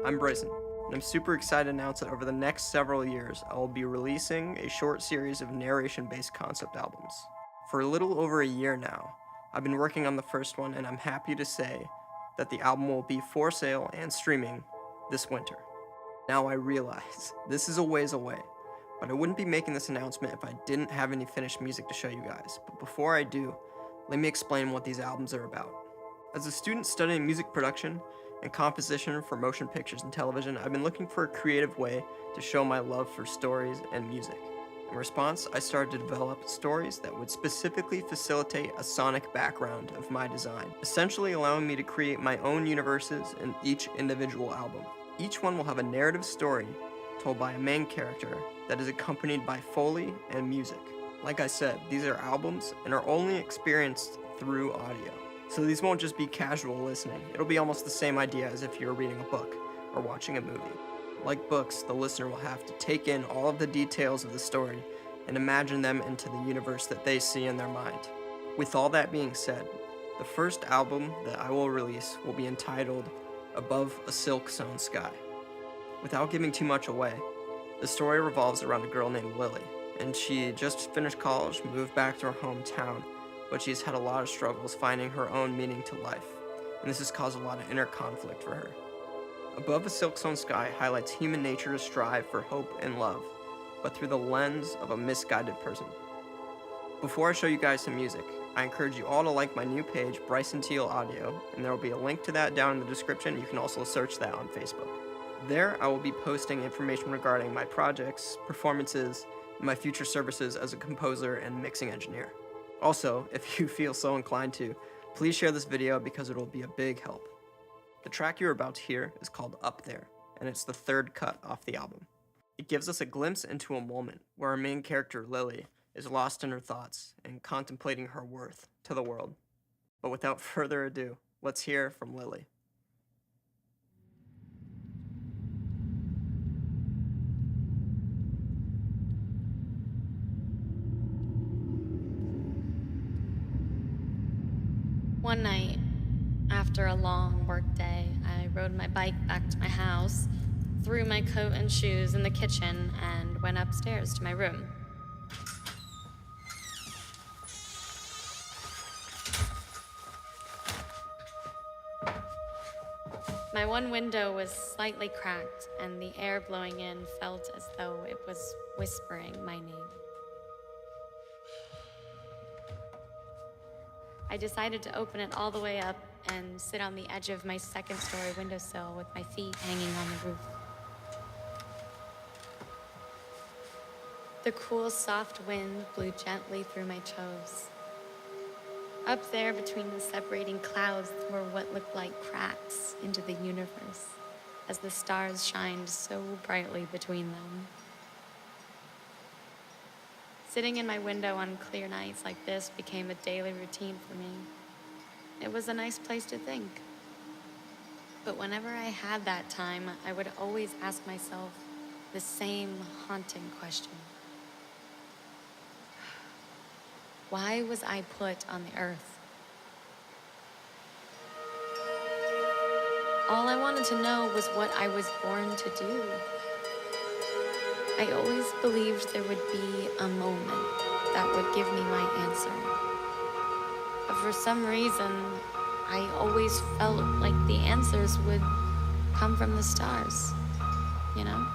I'm Bryson, and I'm super excited to announce that over the next several years, I will be releasing a short series of narration-based concept albums. For a little over a year now, I've been working on the first one, and I'm happy to say that the album will be for sale and streaming this winter. Now I realize this is a ways away, but I wouldn't be making this announcement if I didn't have any finished music to show you guys. But before I do, let me explain what these albums are about. As a student studying music production and composition for motion pictures and television, I've been looking for a creative way to show my love for stories and music. In response, I started to develop stories that would specifically facilitate a sonic background of my design, essentially allowing me to create my own universes in each individual album. Each one will have a narrative story told by a main character that is accompanied by Foley and music. Like I said, these are albums and are only experienced through audio. So these won't just be casual listening. It'll be almost the same idea as if you were reading a book or watching a movie. Like books, the listener will have to take in all of the details of the story and imagine them into the universe that they see in their mind. With all that being said, the first album that I will release will be entitled Above a Silk Sewn Sky. Without giving too much away, the story revolves around a girl named Lily, and she just finished college, moved back to her hometown, but she's had a lot of struggles finding her own meaning to life, and this has caused a lot of inner conflict for her. Above a Silk Sewn Sky highlights human nature to strive for hope and love, but through the lens of a misguided person. Before I show you guys some music, I encourage you all to like my new page, Bryson Teel Audio, and there will be a link to that down in the description. You can also search that on Facebook. There, I will be posting information regarding my projects, performances, and my future services as a composer and mixing engineer. Also, if you feel so inclined to, please share this video because it will be a big help. The track you're about to hear is called Up There, and it's the third cut off the album. It gives us a glimpse into a moment where our main character, Lily, is lost in her thoughts and contemplating her worth to the world. But without further ado, let's hear from Lily. One night, after a long work day, I rode my bike back to my house, threw my coat and shoes in the kitchen, and went upstairs to my room. My one window was slightly cracked, and the air blowing in felt as though it was whispering my name. I decided to open it all the way up and sit on the edge of my second-story windowsill with my feet hanging on the roof. The cool, soft wind blew gently through my toes. Up there between the separating clouds were what looked like cracks into the universe as the stars shined so brightly between them. Sitting in my window on clear nights like this became a daily routine for me. It was a nice place to think. But whenever I had that time, I would always ask myself the same haunting question. Why was I put on the earth? All I wanted to know was what I was born to do. I always believed there would be a moment that would give me my answer. But for some reason, I always felt like the answers would come from the stars, you know?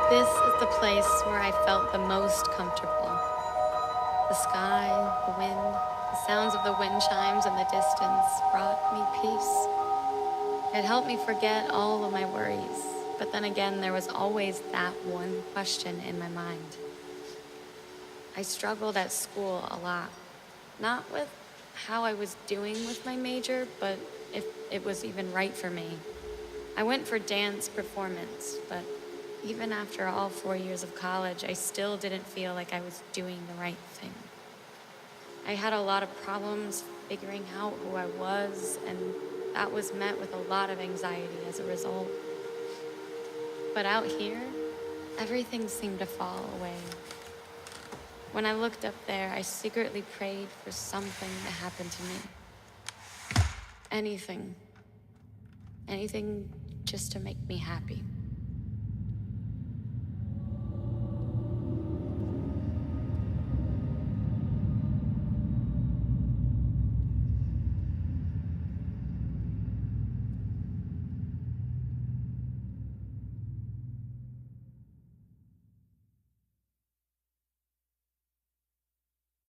This is the place where I felt the most comfortable. The sky, the wind, the sounds of the wind chimes in the distance brought me peace. It helped me forget all of my worries, but then again, there was always that one question in my mind. I struggled at school a lot, not with how I was doing with my major, but if it was even right for me. I went for dance performance, but even after all 4 years of college, I still didn't feel like I was doing the right thing. I had a lot of problems figuring out who I was, and that was met with a lot of anxiety as a result. But out here, everything seemed to fall away. When I looked up there, I secretly prayed for something to happen to me. Anything. Anything just to make me happy.